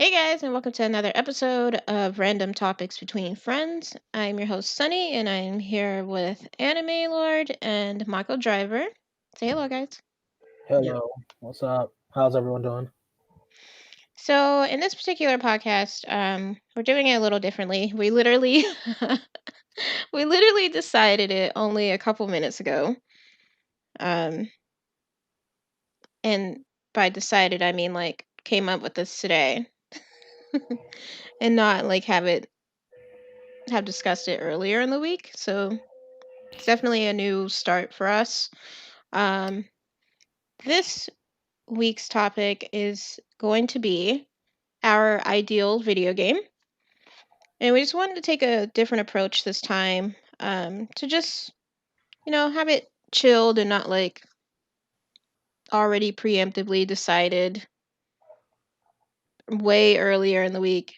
Hey guys, and welcome to another episode of Random Topics Between Friends. I'm your host Sunny, and I'm here with Anime Lord and Michael Driver. Say hello, guys. Hello, what's up? How's everyone doing? So, in this particular podcast, we're doing it a little differently. We literally, we literally decided it only a couple minutes ago. Um, and by decided, I mean like came up with this today, and not like have discussed it earlier in the week. So it's definitely a new start for us. Um, this week's topic is going to be our ideal video game. And we just wanted to take a different approach this time to just, have it chilled and not like already preemptively decided way earlier in the week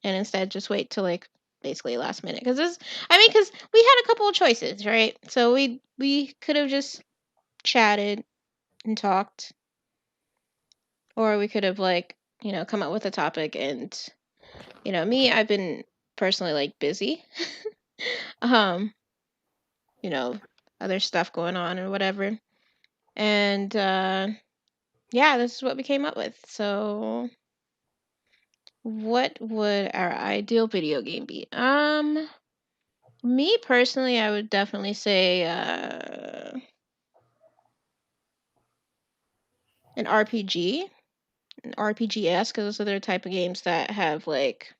and instead just wait till like basically last minute. Because we had a couple of choices, right? So we could have just chatted and talked, or we could have like come up with a topic. And me, I've been personally like busy, um you know other stuff going on or whatever. And yeah, this is what we came up with. So what would our ideal video game be? Me personally, I would definitely say an RPG, an RPGs, because those are the type of games that have like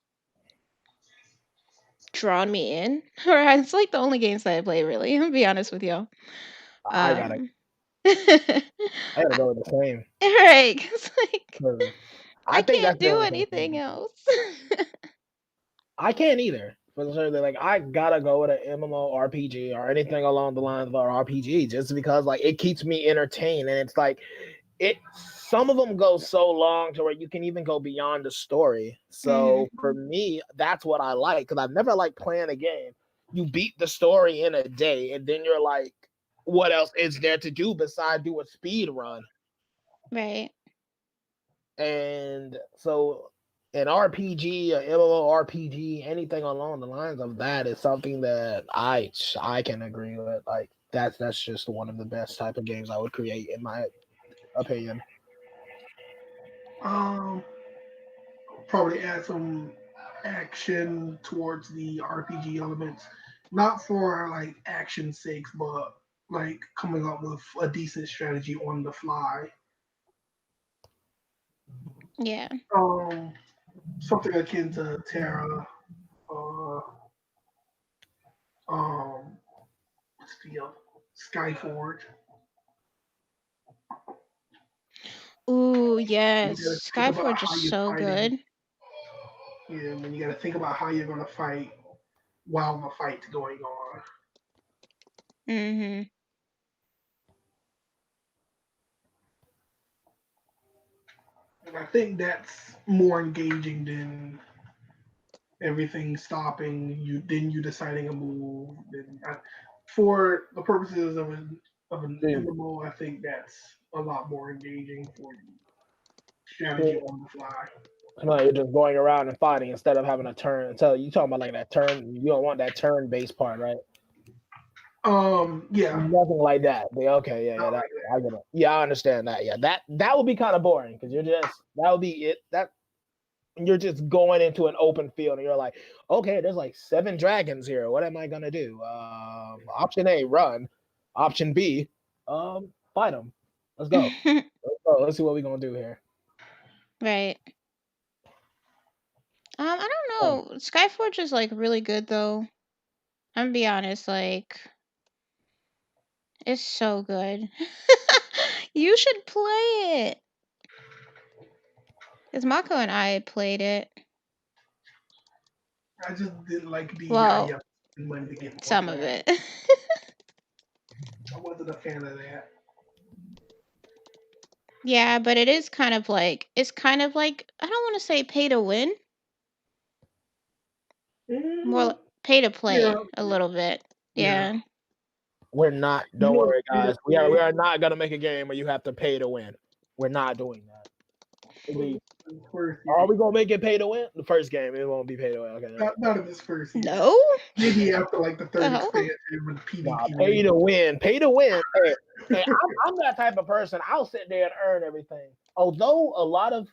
drawn me in. Or it's like the only games that I play, really. I'll be honest with y'all. I gotta, Um, I gotta go with the same. right? 'Cause, like, 'Cause I I think can't that's the do only thing. anything else. I can't either. For the sure that like I gotta go with an MMORPG or anything along the lines of an RPG, just because like it keeps me entertained, and it's like it. Some of them go so long to where you can even go beyond the story. Hmm. So for me, that's what I like because I've never liked playing a game. You beat the story in a day, and then you're like, what else is there to do besides do a speed run? Right. And so an RPG, a MMORPG, anything along the lines of that is something that I can agree with. Like that's just one of the best type of games I would create in my opinion. Um, Probably add some action towards the RPG elements, not for like action sakes, but like coming up with a decent strategy on the fly. Yeah. Um, Something akin to Terra. Uh, what's the Skyforge. Ooh, You got to yes. think about Skyforge is how you're so fighting. good. Yeah, and you got to think about how you're going to fight while the fight's going on. Mm-hmm. And I think that's more engaging than everything stopping you, then you deciding a move. For the purposes of an See, MMO, I think that's a lot more engaging for the strategy see, on the fly. no, you're just going around and fighting instead of having a turn. So you talking about like that turn? You don't want that turn based part, right? Yeah, Nothing like that. Okay, yeah, not yeah, that like I get it. Yeah, I understand that. Yeah, that would be kind of boring because that would be it. That you're just going into an open field and you're like, okay, there's like 7 dragons here. What am I gonna do? Option A, run. Option B, fight them. Let's go. Let's go. Let's see what we're gonna do here. Right. I Um, don't know. Skyforge is like really good though. I'm gonna be honest, like it's so good. You should play it. Because Mako and I played it. that. I just didn't like the Well, hurry up and when to get more some of play. it. I wasn't a fan of that. Yeah, but it's kind of like, I don't want to say pay to win, more Mm, like pay to yeah, play a little bit. yeah. Yeah. we're not. You Don't know, worry, pay to guys. We play. are not gonna make a game where you have to pay to win. We're not doing that. The First Are year. we gonna make it pay to win? The first game, it won't be pay to win. Okay, never mind. Not in this first year. No? Maybe after like the The third hell? expansion with Nah, PvP pay mode. to win, pay to win. Hey, I'm that type of person. I'll sit there and earn everything. Although a lot of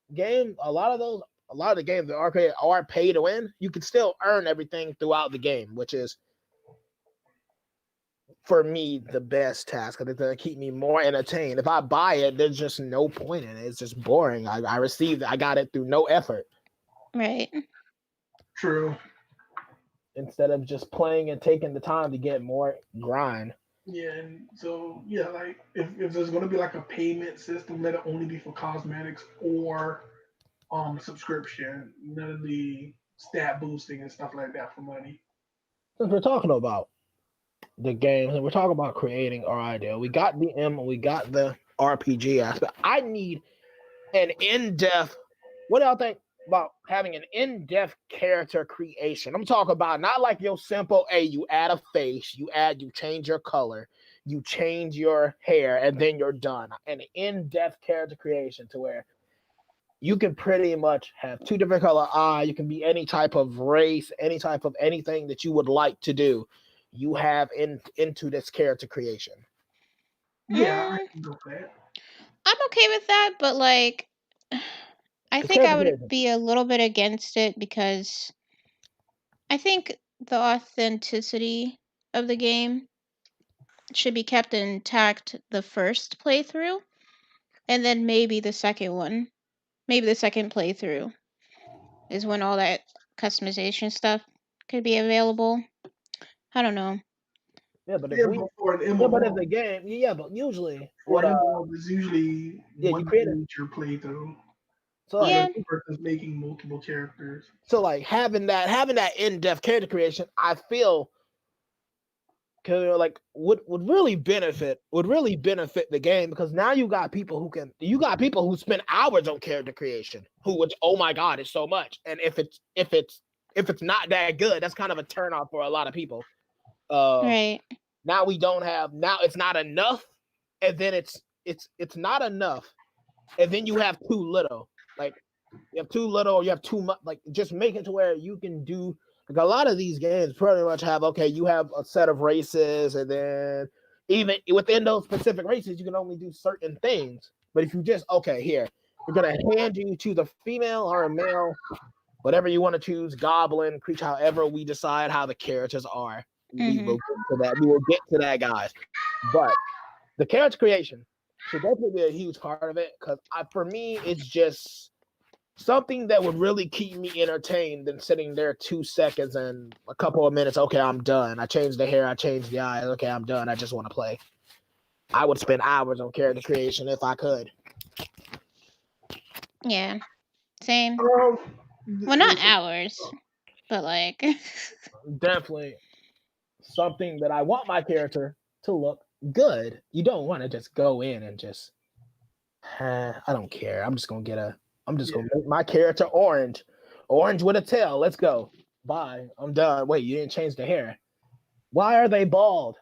the games that are pay to win, you can still earn everything throughout the game, which is for me the best task because it's gonna keep me more entertained. If I buy it, there's just no point in it. It's just boring. I received it. I got it through no effort Right. True. instead of just playing and taking the time to get more grind. Yeah, and so yeah, like if there's gonna be like a payment system, let it only be for cosmetics or subscription, none of the stat boosting and stuff like that for money. Since we're talking about the games and we're talking about creating our idea, we got the we got the RPG aspect. I need an in-depth. What do y'all think about having an in-depth character creation? I'm talking about not like your simple, hey, you add a face, you change your color, you change your hair, and then you're done. An in-depth character creation to where you can pretty much have two different color eye. You can be any type of race, any type of anything that you would like to do. You have into this character creation. Yeah, I Mm, can go for that. I'm okay with that, but like, I Because think I character would creation. be a little bit against it because I think the authenticity of the game should be kept intact the first playthrough, and then maybe the second one, maybe the second playthrough is when all that customization stuff could be available. I don't know. Yeah, but if Yeah, we but for an yeah, but if the MMO, game, yeah, but usually for what an MMO, there's usually yeah, you one created major playthrough so like Yeah. versus making multiple characters. so like having that in-depth character creation, I feel like would really benefit the game because now you got people who spend hours on character creation who would, oh my god, it's so much. And if it's not that good, that's kind of a turn off for a lot of people. uh Right. Now we don't have, now it's not enough, and then it's not enough, and then you have too little. Like you have too little, or you have too much. Like just make it to where you can do, like a lot of these games pretty much have, okay, you have a set of races, and then even within those specific races, you can only do certain things. But if you just, okay, here, we're gonna hand you to the female or a male, whatever you want to choose, goblin, creature, however we decide how the characters are. We Mhm. will get to that. We will get to that, guys. But the character creation should definitely be a huge part of it because for me, it's just something that would really keep me entertained than sitting there 2 seconds and a couple of minutes. Okay, I'm done. I changed the hair. I changed the eyes. Okay, I'm done. I just want to play. I would spend hours on character creation if I could. Yeah. Same. Um, Well, not there's hours, but like. Definitely something that I want my character to look good. You don't want to just go in and just, I don't care. I'm just yeah, gonna make my character orange, orange with a tail. Let's go. Bye. I'm done. Wait, you didn't change the hair. Why are they bald?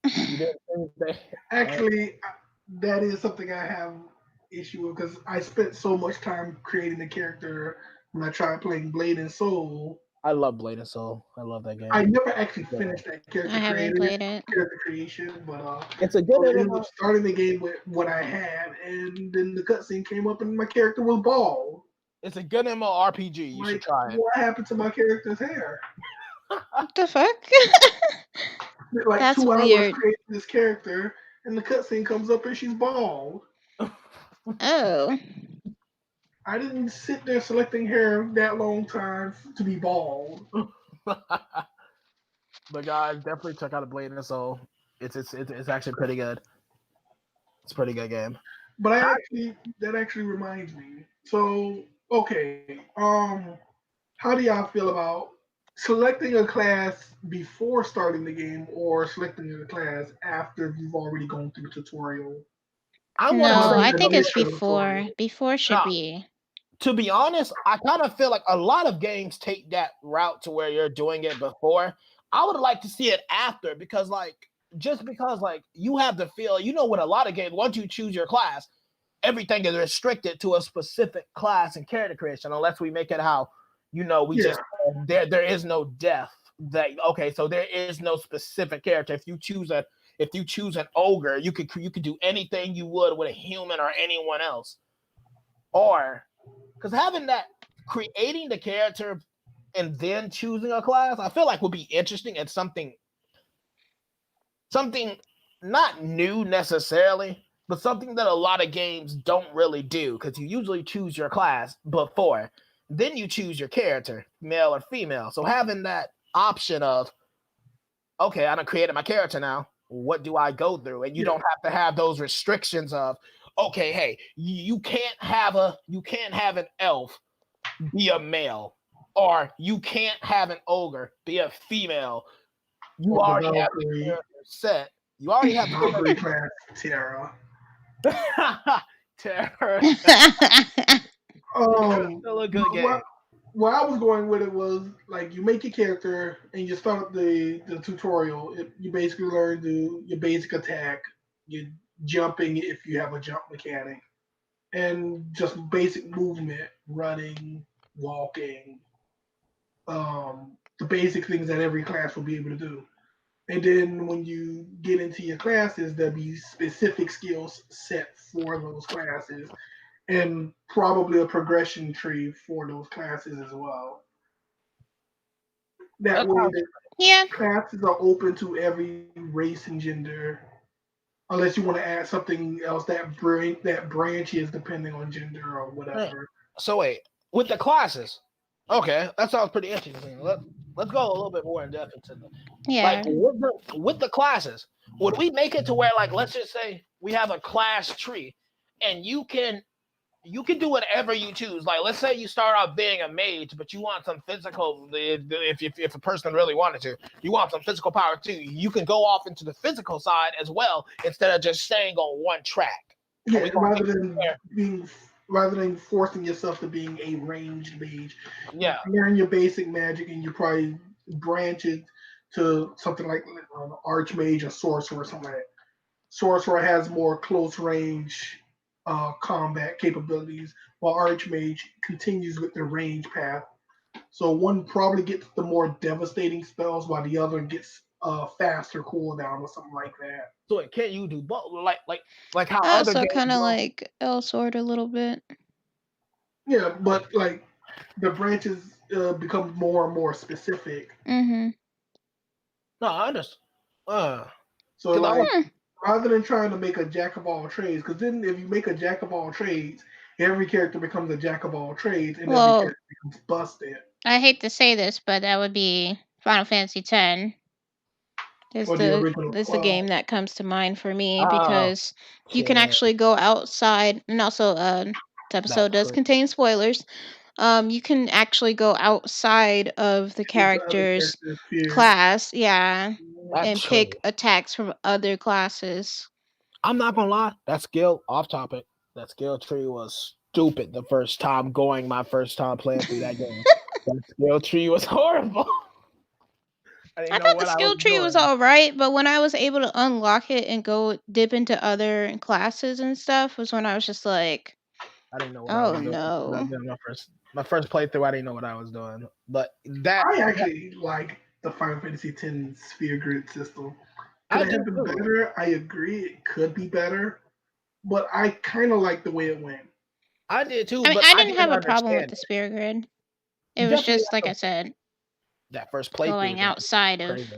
You didn't change the hair. actually, that is something I have issue with because I spent so much time creating the character when I tried playing Blade and Soul. I love Blade and Soul. I love that I game. never actually Yeah. finished that character I haven't creating played it. character creation, but It's a I good ended up MMO. starting the game with what I had, and then the cutscene came up, and my character was bald. It's a good MMORPG. You should Like, try it. what happened to my character's hair? What the fuck? Like That's 2 hours weird. creating this character, and the cutscene comes up and she's bald. Oh. I didn't sit there selecting hair that long time to be bald. But guys, definitely check out Blade and Soul. It's actually pretty good. It's a pretty good game. But that actually reminds me. So okay, how do y'all feel about selecting a class before starting the game or selecting a class after you've already gone through the tutorial? I want to No, Or say I the think it's initial before. tutorial? Before should no. be. To be honest, I kind of feel like a lot of games take that route to where you're doing it before. I would like to see it after because, like, just because, like, you have the feel, with a lot of games, once you choose your class, everything is restricted to a specific class and character creation, unless we make it how, we Yeah, just there is no death. That okay, so there is no specific character. If you choose an ogre, you could do anything you would with a human or anyone else, or because having that creating the character and then choosing a class, I feel like would be interesting and something not new necessarily, but something that a lot of games don't really do because you usually choose your class before, then you choose your character, male or female. So having that option of, okay, I done created my character now. What do I go through? And you yeah. don't have to have those restrictions of, okay, hey, you can't have an elf be a male, or you can't have an ogre be a female. You Or the already have the Valkyrie, character set. You already have the Valkyrie class Terra. Terror. Um, Still a good but game. where I was going with it was like you make your character and you start up the tutorial. You basically learn your basic attack, your jumping if you have a jump mechanic, and just basic movement, running, walking, the basic things that every class will be able to do. And then when you get into your classes, there'll be specific skills set for those classes and probably a progression tree for those classes as well. That That way, sounds the Yeah. classes are open to every race and gender, unless you want to add something else that branches depending on gender or right. whatever. So wait, with the classes, okay, that sounds pretty interesting. Let's go a little bit more in depth into the like Yeah. with the classes. Would we make it to where, like, let's just say we have a class tree, and you can do whatever you choose. Like, let's say you start off being a mage, but you want some physical. If a person really wanted to, you want some physical power too. You can go off into the physical side as well instead of just staying on one track. Are we Yeah, gonna make it there? rather than forcing yourself to being a ranged mage, Yeah, learn your basic magic and you probably branch it to something like archmage or sorcerer or something like that. Sorcerer has more close range combat capabilities, while archmage continues with the range path. So one probably gets the more devastating spells, while the other gets a faster cooldown or something like that. so can you do both? Like how I other also games kind of go? like Sword a little bit. Yeah, but like the branches become more and more specific. Mm-hmm. No, I understand. So Because I like was Hmm. rather than trying to make a jack of all trades, because then if you make a jack of all trades, every character becomes a jack of all trades, and every Well, character becomes busted. I hate to say this, but that would be Final Fantasy X. Is Or the the original is the 12. game that comes to mind for me oh because you can okay, actually go outside, and also this that's episode does correct. contain spoilers. You can actually go outside of the Into other character's characters' fears. class, yeah, That's and true. pick attacks from other classes. I'm not gonna lie. That skill off topic. That skill tree was stupid the first time going. My first time playing through that game. That skill tree was horrible. I didn't I know thought the what I was skill tree was doing. all right, but when I was able to unlock it and go dip into other classes and stuff was when I was just like, I didn't know what I oh was doing. That no. been my first playthrough. I didn't know what I was doing. But that I actually like the Final Fantasy X sphere grid system. Could I it have did been too. better? I agree, it could be better, but I kind of like the way it went. I did too. I mean, But I I didn't didn't have a problem with understand the it. spear grid. You It was definitely just like have I to. said, That first playthrough going was outside of crazy.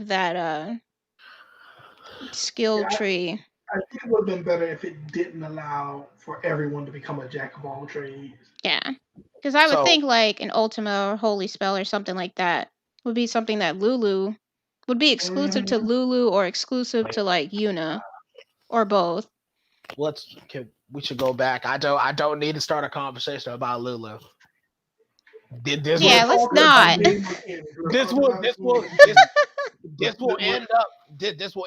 that skill Yeah, tree. I think it would have been better if it didn't allow for everyone to become a jack of all trades. Yeah. Because I would So think like an Ultima or Holy Spell or something like that would be something that Lulu would be exclusive to Hmm. Lulu or exclusive to like Yuna or both. we should go back. I don't need to start a conversation about Lulu. This We're Yeah, will let's talking about not. game mechanics. We're this talking will about this game will mechanics. this will We're,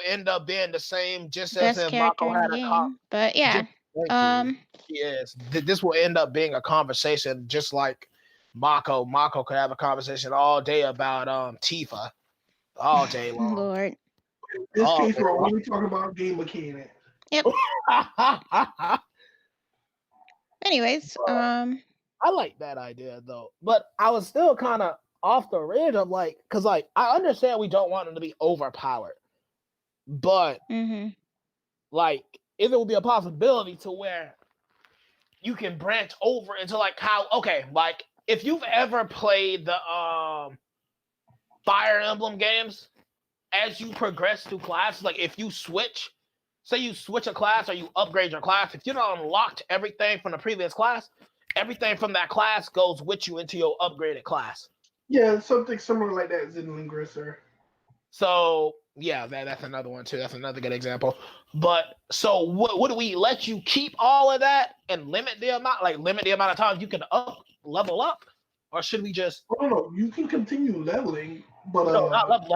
end up being the same, just as Best if character Mako in had the a cop. game. But yeah. Just thank you. Um Yes, this will end up being a conversation, just like Mako. Mako could have a conversation all day about Tifa, all day long, Lord. in this all case, day we're long. only talking about game mechanics. Yep. Anyways, I like that idea though, but I was still kind of off the ridge of like, because like I understand we don't want them to be overpowered, but mhm. like if it would be a possibility to where you can branch over into like how like if you've ever played the Fire Emblem games, as you progress through classes, like if you switch, say you switch a class or you upgrade your class, if you don't unlocked everything from the previous class, everything from that class goes with you into your upgraded class. Yeah, something similar like that is in Lingrissor. So yeah, that's another one too. That's another good example. But so what do we let you keep all of that and limit the amount of times you can level up, or should we just I don't know. You can continue leveling, but no not level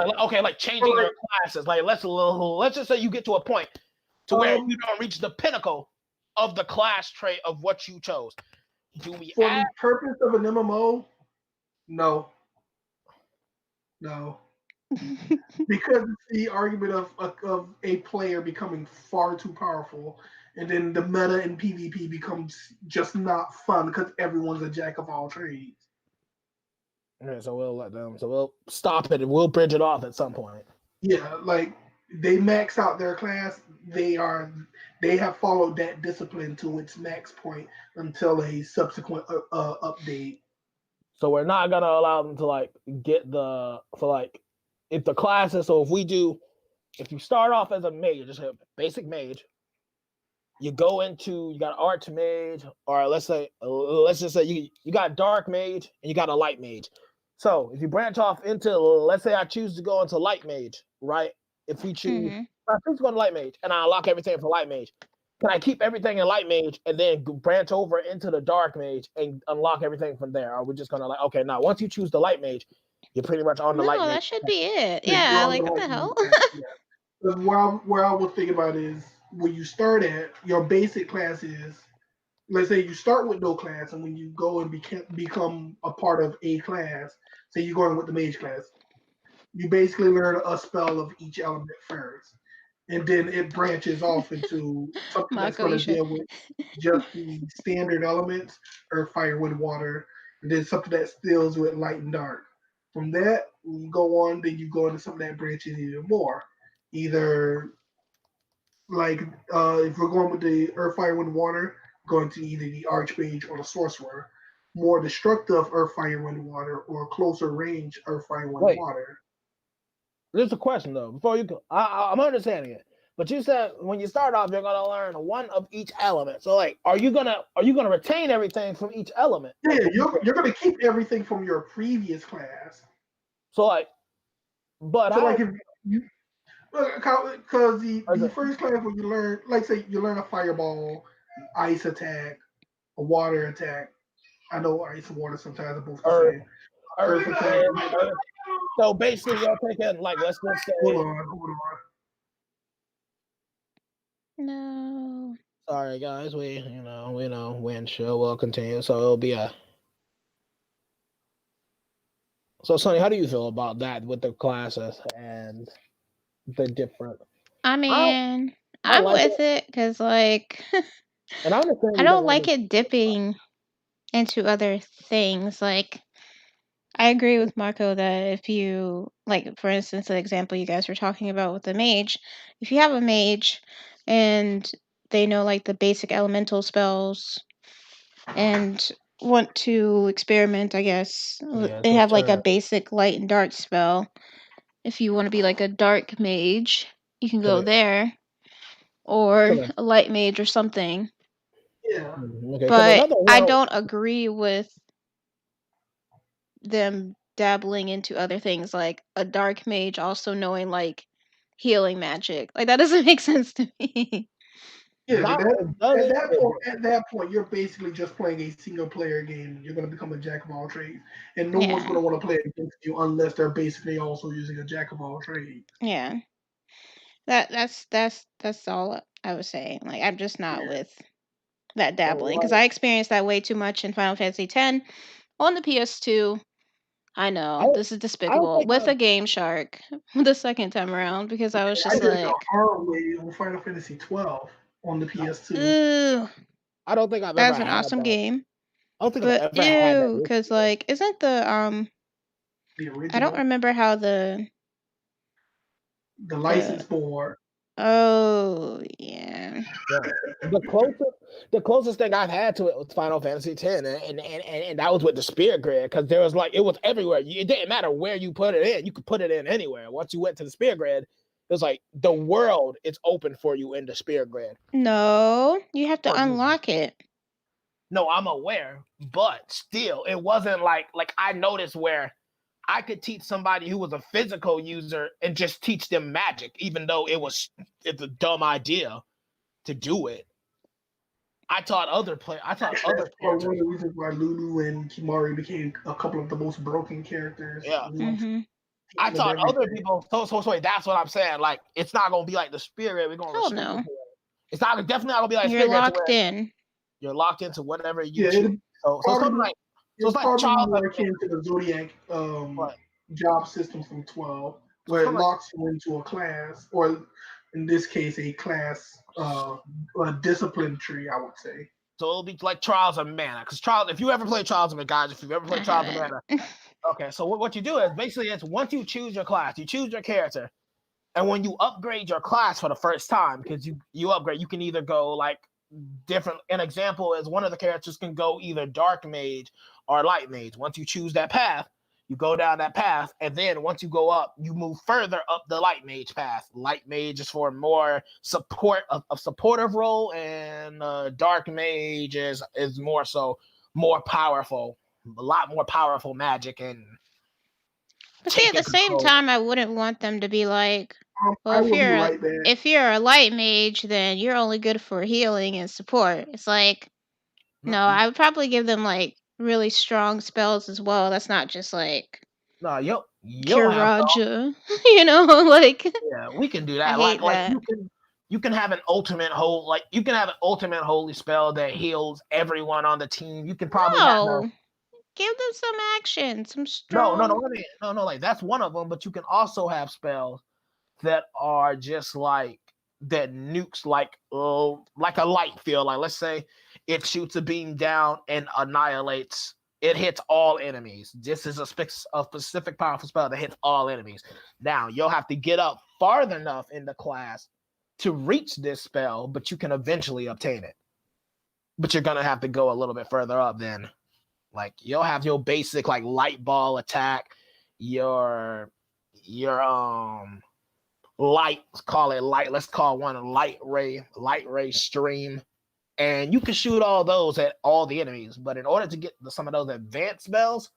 like changing your like classes? Like let's just say you get to a point to where you um don't reach the pinnacle of the class trait of what you chose. Do we for add? the purpose of an MMO, no, no, because it's the argument of a player becoming far too powerful, and then the meta in PvP becomes just not fun because everyone's a jack of all trades. Yeah, so we'll let them. So we'll stop it and we'll bridge it off at some point. Yeah, like they max out their class. They have followed that discipline to its max point until a subsequent update. So we're not gonna allow them to like get the so like if the classes. So if you start off as a mage, just a basic mage, you go into you got arch mage, or let's just say you got dark mage and you got a light mage. So if you branch off into, let's say I choose to go into light mage, right? If we choose, mhm. I choose to go to light mage and I unlock everything for light mage. Can I keep everything in light mage and then branch over into the dark mage and unlock everything from there? Or are we just gonna like, okay, now once you choose the light mage, you're pretty much on the light No, mage? that should be it. Yeah, you're Yeah, on the like what right the hell? path. Yeah. Because where I was thinking about is when you start at your basic class is, let's say you start with no class, and when you go and become a part of a class, say you're going with the mage class, you basically learn a spell of each element first, and then it branches off into something that's Mako, going you to should. deal with just the standard elements, earth, fire, wind, water, and then something that deals with light and dark. From that, when you go on, then you go into something that branches even more. Either like if we're going with the earth, fire, wind, water, going to either the archmage or the sorcerer. More destructive earth, fire, wind, water, or closer range earth, fire, wind, Wait, water. there's a question though. Before you go, I'm understanding it, but you said when you start off, you're gonna learn one of each element. So like, are you gonna retain everything from each element? Yeah, you're going to keep everything from your previous class. So like, but So how? like if you because Is the it, first class when you learn, like say you learn a fireball, ice attack, a water attack. I know ice and water sometimes are both the earth, same. earth, Earth attack. wind, earth. So basically, you're taking like, let's just Hold say, on, hold on. No. sorry guys, we know wind show will continue, so it'll be a. So Sonny, how do you feel about that with the classes and the different? I I mean, I I'm like with it, it because, like, and I understand I you don't don't want like to. it dipping into other things. Like, I agree with Marco that if you, like, for instance, the example you guys were talking about with the mage, if you have a mage and they know, like, the basic elemental spells and want to experiment, I guess, Yeah, they to have, like, turn a it basic light and dark spell. If you want to be, like, a dark mage, you can to go the there, to or the. a light mage or something. Yeah, Okay, because But another I world. don't agree with them dabbling into other things like a dark mage also knowing like healing magic. Like that doesn't make sense to me. yeah. But Not that it doesn't. at that point, you're basically just playing a single player game. You're going to become a jack of all trades, and no one's Yeah. going to want to play against you unless they're basically also using a jack of all trades. Yeah. That's all I was saying. Like I'm just not Yeah. with that All dabbling because right. I experienced that way too much in Final Fantasy X on the PS2. I I know this is I don't despicable think with a Game Shark the second time around because I was I just did it the like, hard way on Final Fantasy 12. on the PS2. Ooh, I don't think I've ever that's an had awesome that. game. I don't think I've But ever had that ew, with cause you. like, isn't the The I don't original, remember how the the the license board. oh yeah. Yeah. The closest thing I've had to it was Final Fantasy X, and that was with the Spirit Grid, because there was like it was everywhere. It didn't matter where you put it in; you could put it in anywhere. Once you went to the Spirit Grid, it was like the world is open for you in the Spirit Grid. No, you have to For me. unlock it. No, I'm aware, but still, it wasn't like I noticed where I could teach somebody who was a physical user and just teach them magic, even though it's a dumb idea to do it. I taught Actually, other that's probably one characters. of the reasons why Lulu and Kimari became a couple of the most broken characters. Yeah. We want to Mm-hmm. I teach them taught other everything. people. So that's what I'm saying. Like, it's not gonna be like the Spirit. We're gonna Hell restrict it no. to where it's not definitely not gonna be like You're Spirit to locked where in. you're locked into whatever you Yeah, choose. So it's something probably like it'll it's like probably be Charles more and akin to the Zodiac what job system from 12, so where it something like locks you into a class, or in this case, a class a discipline tree, I would say. so it'll be like Trials of Mana. Because Trials, if you ever played Trials of Mana, guys, if you've ever I played Trials of haven't. Mana, okay. So what you do is basically it's once you choose your class, you choose your character, and when you upgrade your class for the first time, because you upgrade, you can either go like different. An example is one of the characters can go either dark mage or light mage. Once you choose that path, you go down that path, and then once you go up, you move further up the light mage path. Light mage is for more support of supportive role, and dark mage is more so more powerful, a lot more powerful magic and But see, at taking the same control. time, I wouldn't want them to be like, well, I will be right back. if you're a light mage, then you're only good for healing and support. It's like, no, I would probably give them like really strong spells as well. That's not just like No, you'll have Kiraja, you know, like yeah, we can do I that. hate Like that. you can have an ultimate hold like you can have an ultimate holy spell that heals everyone on the team. You can probably have a No, give them some action, some no, strong. I mean, no, like that's one of them, but you can also have spells that are just like that nukes like a light field. Like let's say it shoots a beam down and annihilates. It hits all enemies. This is a specific powerful spell that hits all enemies. Now you'll have to get up far enough in the class to reach this spell, but you can eventually obtain it. But you're gonna have to go a little bit further up then. Like you'll have your basic like light ball attack, your light, call it light, let's call one a light ray stream, and you can shoot all those at all the enemies. But in order to get some of those advanced spells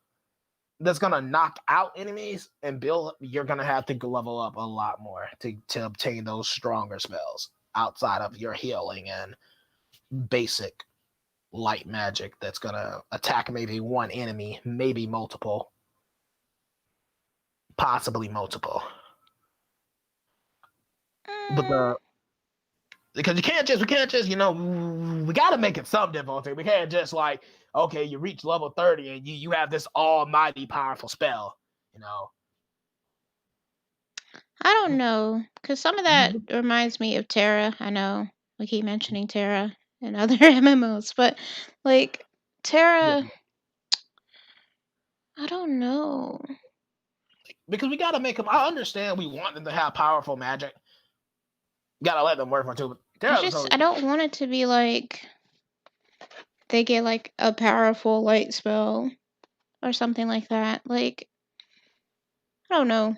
that's gonna knock out enemies and build, you're gonna have to level up a lot more to obtain those stronger spells outside of your healing and basic light magic that's gonna attack maybe one enemy, maybe multiple, possibly multiple. But Mm, because we can't just we got to make it some difficulty. We can't just like okay, you reach level 30 and you have this almighty powerful spell. You know, I don't know, cause some of that reminds me of Terra. I know we keep mentioning Terra and other MMOs, but like yeah. Terra, I don't know. Because we got to make them. I understand we want them to have powerful magic. Got to let them work for it too. But I don't want it to be like they get like a powerful light spell or something like that. Like I don't know.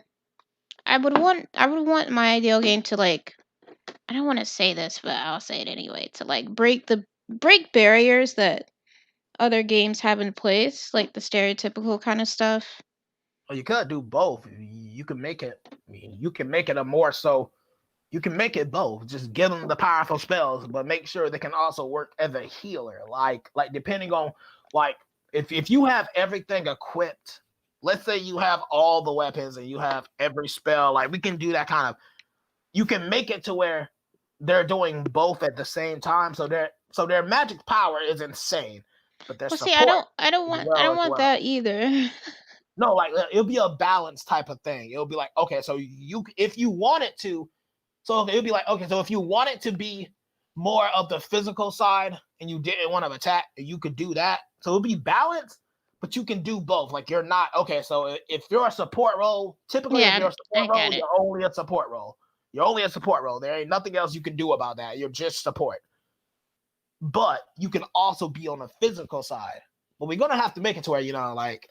I would want my ideal game to like I don't want to say this, but I'll say it anyway, to like break barriers that other games have in place, like the stereotypical kind of stuff. you could do both. You can make it. You can make it a more so. You can make it both. Just give them the powerful spells, but make sure they can also work as a healer. Like depending on like if you have everything equipped, let's say you have all the weapons and you have every spell, like we can do that kind of. You can make it to where they're doing both at the same time, so their magic power is insane, but their Well, see, support is I well don't as want well. that either. No, like it'll be a balance type of thing. It'll be like okay, so you if you want it to, so it'll be like okay, so if you want it to be more of the physical side and you didn't want to attack, you could do that. So it'll be balanced, but you can do both. Like you're not okay. So if you're a support role, typically if Yeah, you're a I support got role, it. you're only a support role. You're only a support role. There ain't nothing else you can do about that. You're just support. But you can also be on the physical side. But we're gonna have to make it to where like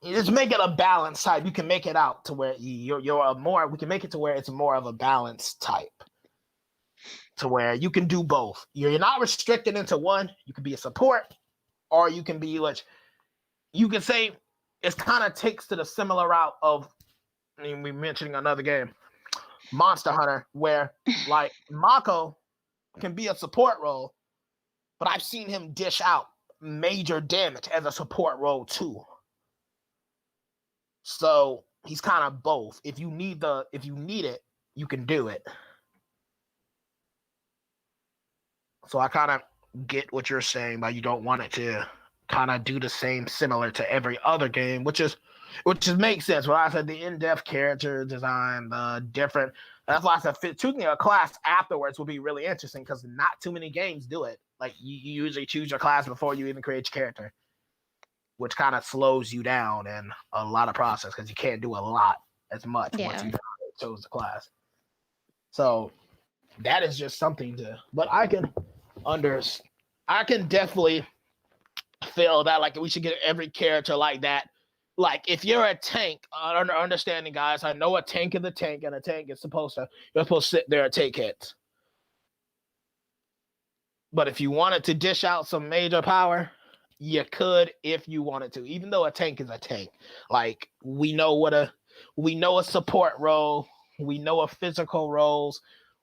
you just make it a balanced type. You can make it out to where you're a more. We can make it to where it's more of a balanced type, to where you can do both. You're not restricted into one. You can be a support, or you can be which you can say it kind of takes to the similar route of. I mean, we're mentioning another game, Monster Hunter, where like Mako can be a support role, but I've seen him dish out major damage as a support role too. So he's kind of both. If you need it, you can do it. So I kind of get what you're saying, but you don't want it to kind of do the same similar to every other game, which makes sense. When I said the in-depth character design, the different, that's why I said choosing a class afterwards will be really interesting because not too many games do it. Like you usually choose your class before you even create your character, which kind of slows you down and a lot of process because you can't do a lot as much once you chose the class. So that is just something but I can definitely feel that like we should get every character like that. Like if you're a tank, understanding guys, I know a tank is a tank and a tank is you're supposed to sit there and take hits. But if you wanted to dish out some major power, you could if you wanted to, even though a tank is a tank. Like we know a support role, we know a physical roles,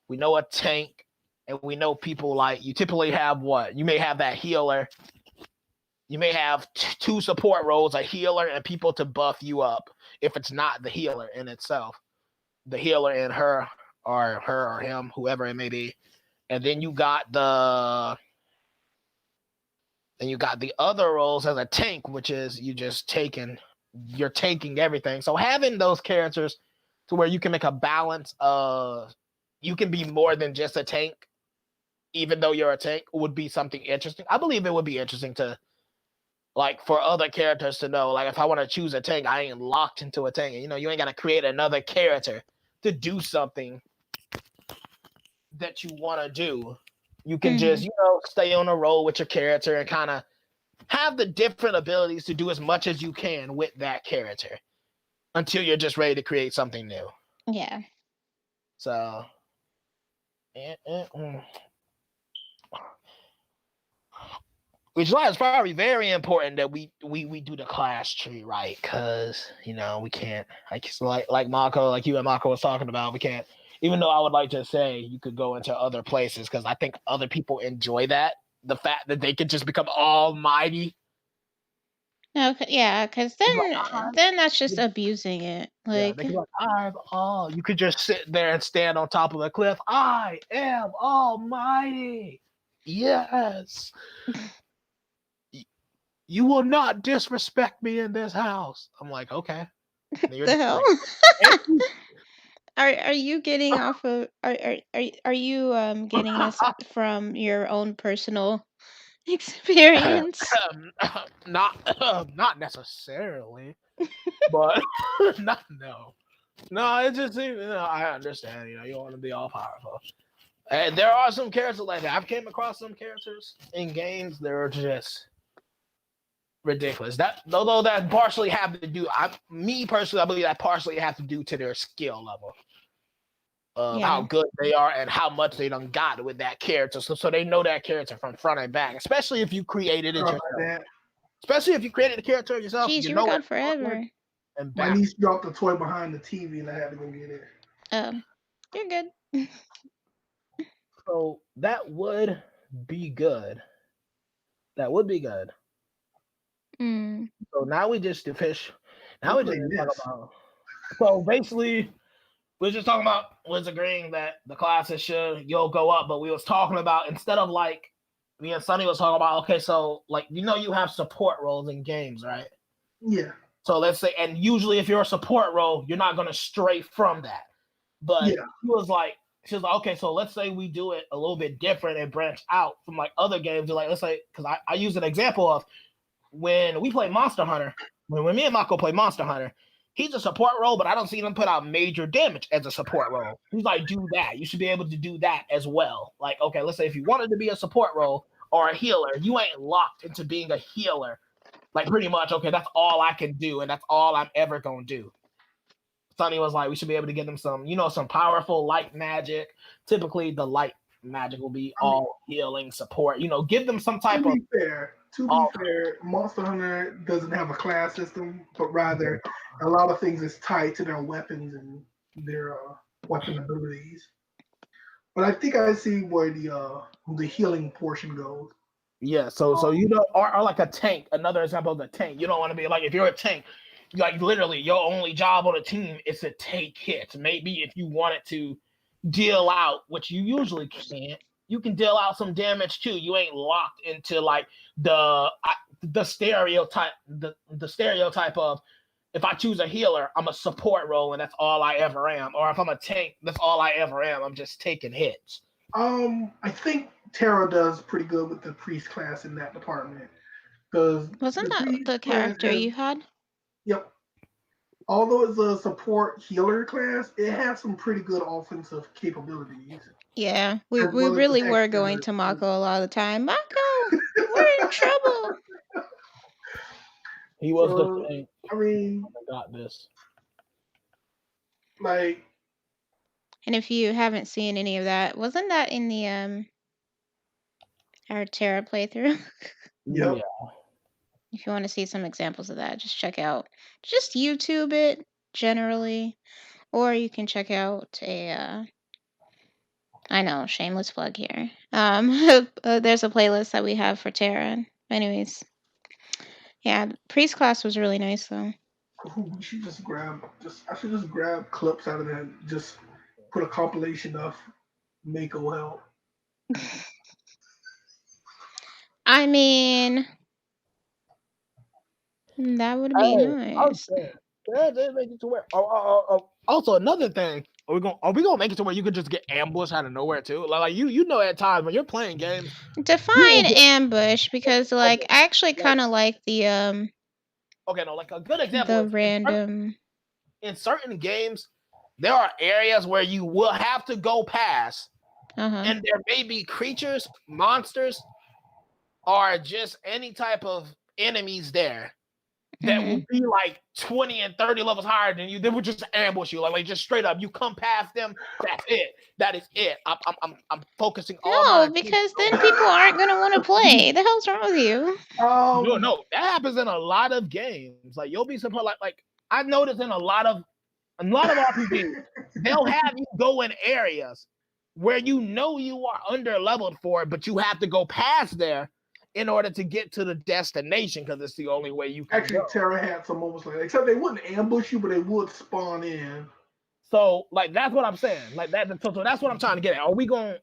we know a tank, and we know people like you typically have you may have that healer. You may have two support roles, a healer and people to buff you up if it's not the healer in itself. The healer and her or him, whoever it may be. And then you got the other roles as a tank, which is you're tanking everything. So having those characters to where you can make a balance of you can be more than just a tank, even though you're a tank, would be something interesting. I believe it would be interesting to like for other characters to know, like if I want to choose a tank, I ain't locked into a tank. You ain't got to create another character to do something that you want to do. You can just, stay on a roll with your character and kind of have the different abilities to do as much as you can with that character until you're just ready to create something new. Yeah. So, which is why it's probably very important that we do the class tree right, because we can't like Mako, like you and Mako was talking about, we can't. Even though I would like to say you could go into other places because I think other people enjoy that, the fact that they could just become almighty. Okay, yeah, because then that's just abusing it. Yeah, Like, they could be like, you could just sit there and stand on top of the cliff. I am almighty. Yes. You will not disrespect me in this house. I'm like, okay. the hell? Are you getting off of are you getting this from your own personal experience? Not necessarily, but no. It just seems. I understand. You want to be all powerful, and there are some characters like that. I've came across some characters in games that are just ridiculous. That although that partially have to do. Me personally, I believe that partially have to do to their skill level. How good they are and how much they done got with that character. So they know that character from front and back, especially if you created it yourself. Especially if you created the character yourself. Jeez, you were gone forever. And my niece dropped the toy behind the TV and I had to go get it. You're good. So that would be good. That would be good. So now we just fish. Now we just talk about. So basically, we're just talking about was agreeing that the classes you'll go up, but we was talking about instead of like me and Sonny was talking about, okay, so like you have support roles in games, right? Yeah. So let's say, and usually if you're a support role, you're not gonna stray from that. But he was like, she's like, okay, so let's say we do it a little bit different and branch out from like other games. Like, let's say, because I use an example of when we play Monster Hunter, when me and Mako play Monster Hunter, he's a support role, but I don't see him put out major damage as a support role. He's like, do that. You should be able to do that as well. Like, okay, let's say if you wanted to be a support role or a healer, you ain't locked into being a healer. Like, pretty much, okay, that's all I can do, and that's all I'm ever going to do. Sonny was like, we should be able to get them some, some powerful light magic. Typically, the light magic will be all healing support. Give them some type of. To be fair, Monster Hunter doesn't have a class system, but rather a lot of things is tied to their weapons and their weapon abilities. But I think I see where the healing portion goes. Yeah, so or like a tank. Another example of the tank. You don't want to be like, if you're a tank, like literally your only job on a team is to take hits. Maybe if you wanted to deal out, which you usually can't, you can deal out some damage too. You ain't locked into like the stereotype, the stereotype of, if I choose a healer, I'm a support role and that's all I ever am. Or if I'm a tank, that's all I ever am. I'm just taking hits. I think Terra does pretty good with the priest class in that department. Because wasn't that the character you had? Yep. Although it's a support healer class, it has some pretty good offensive capabilities. Yeah, we really were going to Mako a lot of the time. Mako, we're in trouble. He was the thing. I mean, I got this. Like, and if you haven't seen any of that, wasn't that in the our Terra playthrough? Yep. Yeah. If you want to see some examples of that, just check out, just YouTube it generally, or you can check out I know, shameless plug here. There's a playlist that we have for Terra. Anyways, yeah, priest class was really nice though. We should I should just grab clips out of that, and just put a compilation of Mako help. I mean, that would be nice. They make it to where. Also, another thing, are we gonna make it to where you could just get ambushed out of nowhere too? Like you know, at times when you're playing games, define ambush, because like I actually kind of like the Okay, no, like a good example. The random. In certain games, there are areas where you will have to go past, and there may be creatures, monsters, or just any type of enemies there that will be like 20 and 30 levels higher than you. They would just ambush you, like just straight up. You come past them, that's it. That is it. I'm focusing all. No, because then people aren't gonna want to play. The hell's wrong with you? No, that happens in a lot of games. Like you'll be surprised. Like I've noticed in a lot of RPGs, they'll have you go in areas where you know you are under leveled for it, but you have to go past there in order to get to the destination, because it's the only way you can. Actually, Terra had some moments like that, except they wouldn't ambush you, but they would spawn in. So, like, that's what I'm saying. Like that. So that's what I'm trying to get at. Are we gonna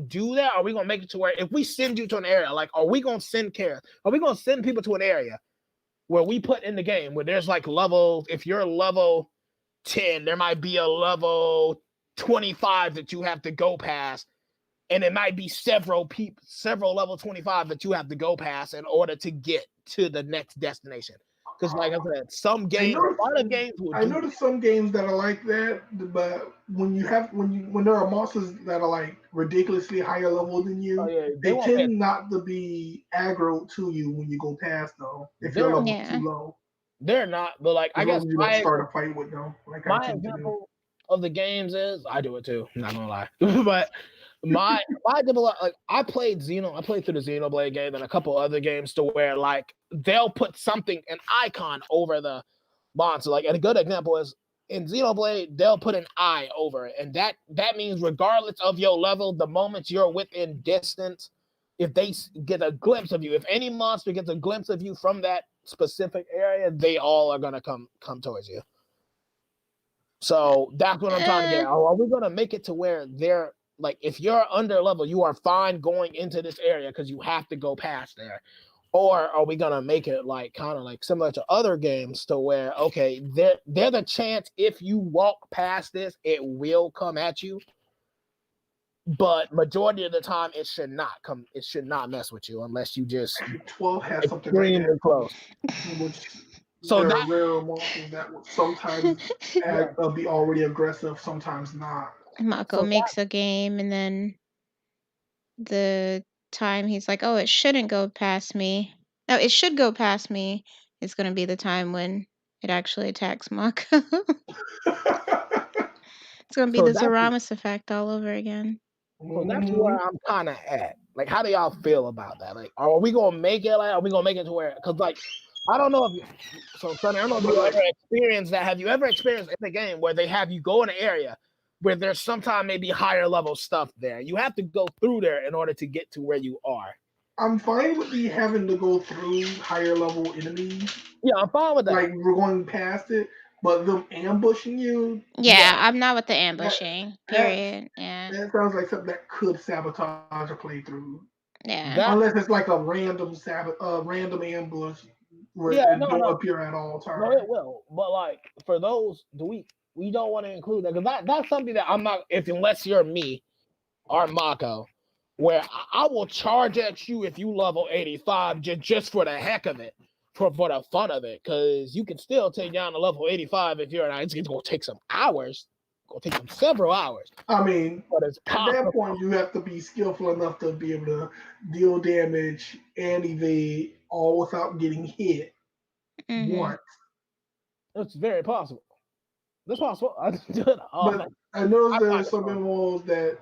do that? Are we gonna make it to where if we send you to an area, like, are we gonna send care? Are we gonna send people to an area where we put in the game where there's like levels? If you're level 10, there might be a level 25 that you have to go past. And it might be several level 25 that you have to go past in order to get to the next destination. Because, like I said, some games, a lot of games. I noticed some games that are like that, but when there are monsters that are like ridiculously higher level than you, they tend not to be aggro to you when you go past them. If your level is too low, they're not. But like, I guess you don't start a fight with them. Like my example of the games is, I do it too. I'm not gonna lie, but. I played through the Xenoblade game and a couple other games to where like they'll put an icon over the monster. Like, and a good example is in Xenoblade, they'll put an eye over it, and that means regardless of your level, the moment you're within distance, if they get a glimpse of you, if any monster gets a glimpse of you from that specific area, they all are gonna come towards you. So that's what I'm trying to get at. Are we gonna make it to where they're like, if you're under level, you are fine going into this area because you have to go past there? Or are we gonna make it like kind of like similar to other games to where, okay, there's a chance if you walk past this, it will come at you? but majority of the time it should not come. It should not mess with you unless you just 12 has something like extremely that, close. which So there are that rare monsters that will sometimes yeah. be already aggressive, sometimes not. Mako So that makes a game, and then the time he's like, "Oh, it shouldn't go past me. No, it should go past me." Is gonna be the time when it actually attacks Mako. It's gonna be so the that's Zaramas effect all over again. so that's where Mhm. I'm kind of at. Like, how do y'all feel about that? Like, are we gonna make it? Like, are we gonna make it to where? Because like, I don't know if you, so Sonny, I don't know if But you like, ever experienced that. Have you ever experienced in the game where they have you go in an area where there's sometimes maybe higher level stuff there? You have to go through there in order to get to where you are. I'm fine with the having to go through higher level enemies, Yeah, I'm fine with like that. we're going past it, but them ambushing you, Yeah, Yeah, I'm not with the that ambushing. that's Period. Yeah, that sounds like something that could sabotage a playthrough. yeah. that Unless it's like a random ambush where yeah, it no, don't no, appear at all no, it times. will. But like for those, do we don't want to include that because that's something that I'm not. If unless you're me or Mako, where I will charge at you if you level 85 just for the heck of it, for the fun of it, because you can still take down to level 85 if you're not. It's gonna take some hours. It's gonna take some several hours, I mean, but it's at that possible. point, you have to be skillful enough to be able to deal damage and evade all without getting hit Mhm. once. It's very possible. It's possible. I do it all. But I noticed I find there's it some fun. MMOs that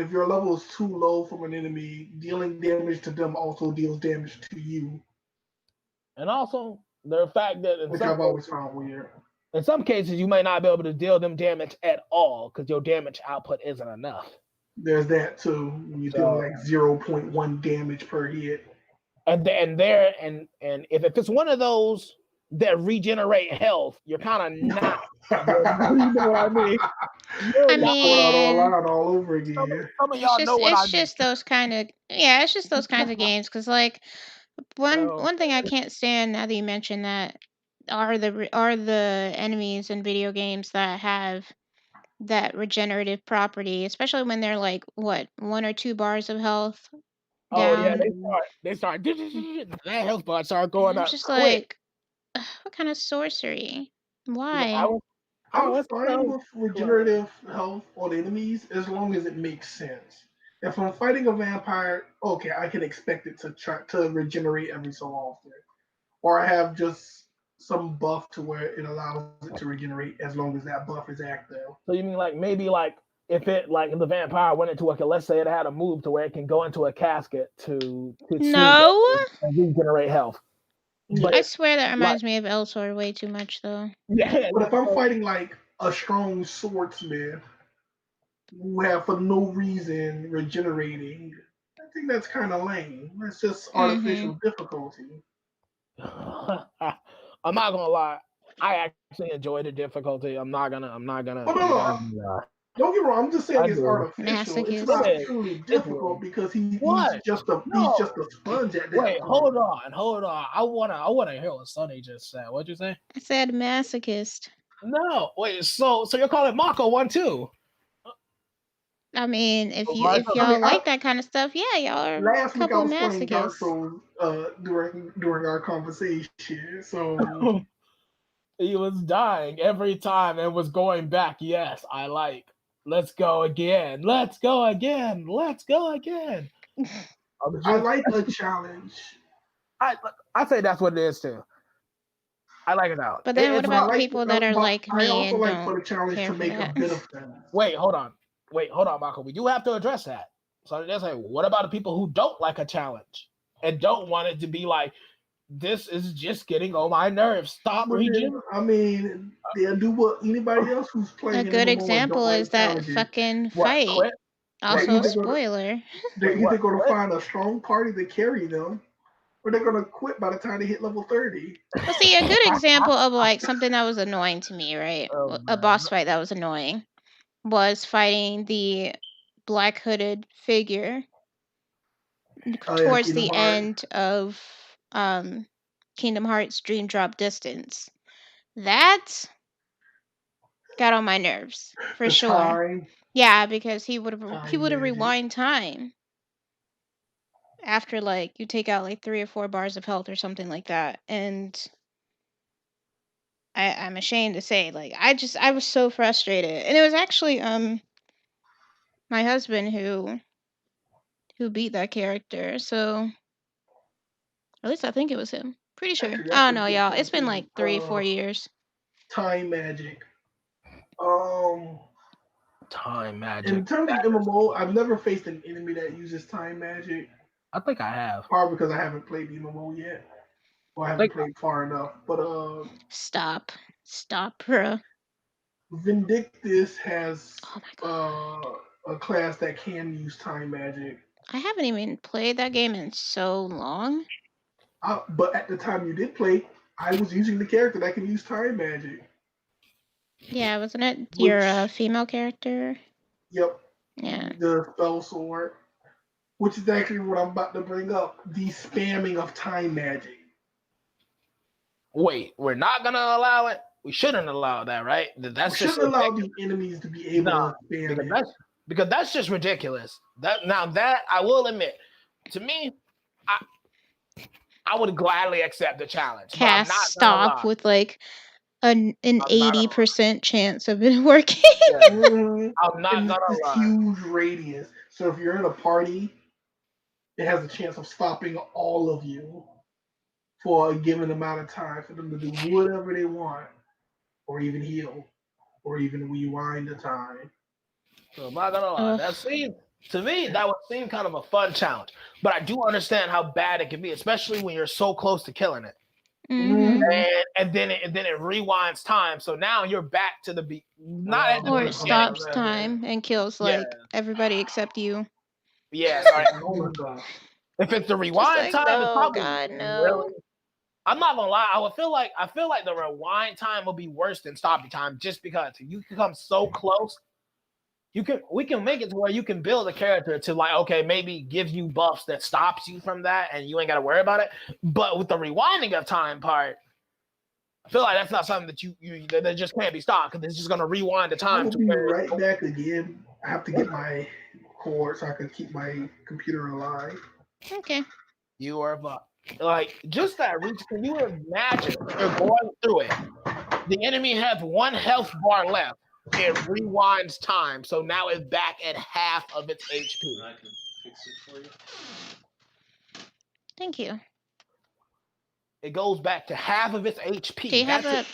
if your level is too low from an enemy, dealing damage to them also deals damage to you, And also the fact that which I've always found weird. in some cases you may not be able to deal them damage at all because your damage output isn't enough. There's that too. When you're dealing So like 0.1 damage per hit. and if it's one of those that regenerate health, you're kind of not. You know what I mean? You're I It's not. going out mean, all over Some, again. some of y'all know what I it's mean. just those kind of yeah, it's just those kinds of games. Cause like Oh, one thing I can't stand now that you mentioned that are the enemies in video games that have that regenerative property, especially when they're like what 1 or 2 bars of health oh yeah, down. they start Mm, that health bar start and going I'm up just quick. like, "Ugh, what kind of sorcery? Like Why?" I'm I was fine with regenerative health on enemies as long as it makes sense. If I'm fighting a vampire, okay, I can expect it to try to regenerate every so often, or I have just some buff to where it allows it to regenerate as long as that buff is active. So you mean like maybe like if it like the vampire went into let's say it had a move to where it can go into a casket to sleep No, and regenerate health. But I Yeah, it swear that like reminds me of Elsword way too much though. yeah, but if I'm fighting like a strong swordsman who have for no reason regenerating, I think that's kind of lame. That's just Mhm. artificial difficulty. I'm not gonna lie. I actually enjoy the difficulty. Oh no, I'm no, not gonna lie. don't get me wrong. I'm just saying I it's do. artificial. It's It Masochist. not is. truly It's weird. difficult because What? he's just No. a sponge at that Wait, point. hold on. I wanna hear what Sonny just said. What'd you say? I said masochist. No. Wait, so you're calling Mako one too? I mean, Right. if I y'all mean, like that kind of stuff, yeah, y'all are a last week I couple was playing Dark masochists. Souls during our conversation. So He was dying every time and was going back. Yes, I like. Let's go again. Let's go again. Let's go again. I'm I just. like a challenge, I I say that's what it is too. I like it out. But then what It's but I about not. the like people that are but like I me also and like for don't the challenge care to for make a that? bit of sense. Wait, hold on. Hold on, Michael. We do have to address that. So that's like, what about the people who don't like a challenge and don't want it to be like, this is just getting on my nerves. Stop But then, region. I mean, they'll do what anybody else who's A playing an good MMO and don't example is like that challenges. fucking What? fight. Quit? They're What? Also a either Quit? gonna spoiler. they're Wait, either what? gonna Quit? find a strong party to carry them, or they're gonna quit by the time they hit level 30. Well, see, a good example of like something that was annoying to me, right? Oh A man. boss fight that was annoying was fighting the black hooded figure Oh yeah, towards Kingdom the Hearts. end of Kingdom Hearts Dream Drop Distance. That got on my nerves for The sure. time. Yeah, because he Time would have magic. rewind time after like you take out like 3 or 4 bars of health or something like that. And I'm ashamed to say, like I was so frustrated. And it was actually my husband who beat that character. So at least I think it was him. Pretty sure. Actually, I that's don't a know, good y'all. It's been question. like 3 4 years. Time magic. Um, Time magic. in terms of MMO, I've never faced an enemy that uses time magic. I think I have. Probably because I haven't played the MMO yet, or I I haven't think played far enough. But Stop. Stop, bro. Vindictus has Oh my god. a class that can use time magic. I haven't even played that game in so long. But at the time you did play, I was using the character that can use time magic. Yeah, wasn't it your Which, female character? yep, Yeah. the spell sword. Which is actually what I'm about to bring up: the spamming of time magic. wait, we're not gonna allow it. We shouldn't allow that, right? We That's just shouldn't allow ridiculous. the enemies to be able Nah, to spam because it. that's just ridiculous. That I will admit, to me, I I would gladly accept the challenge, but I'm Cast not gonna stop lie. with like an I'm not gonna lie. 80% chance of it working. Yeah, Mhm. I'm not And gonna this lie. huge radius. So if you're in a party, it has a chance of stopping all of you for a given amount of time for them to do whatever they want, or even heal, or even rewind the time. So I'm not gonna lie. Ugh. That seems to me that would seem kind of a fun challenge, but I do understand how bad it can be, especially when you're so close to killing it. Mhm. Mm-hmm. And then it rewinds time. So now you're back to the not at I'm the Or it gonna come out beginning. of stops that, man. time and kills Yeah, like everybody except you. yeah. Sorry. Automata. If it's the Just rewind like, time, it's no, probably God, really. no. I'm not gonna lie. I feel like the rewind time will be worse than stopping time, just because you can come so close. We can make it to where you can build a character to like, okay, maybe give you buffs that stops you from that, and you ain't got to worry about it. But with the rewinding of time part, I feel like that's not something that that just can't be stopped, because it's just gonna rewind the I time will to be where right back again. I have to get my cord so I can keep my computer alive. Okay. you are like just that reach. Can you imagine you're going through it? The enemy has one health bar left. It rewinds time, so now it's back at half of its HP. I can fix it for you. Thank you. It goes back to half of its Do HP. you have That's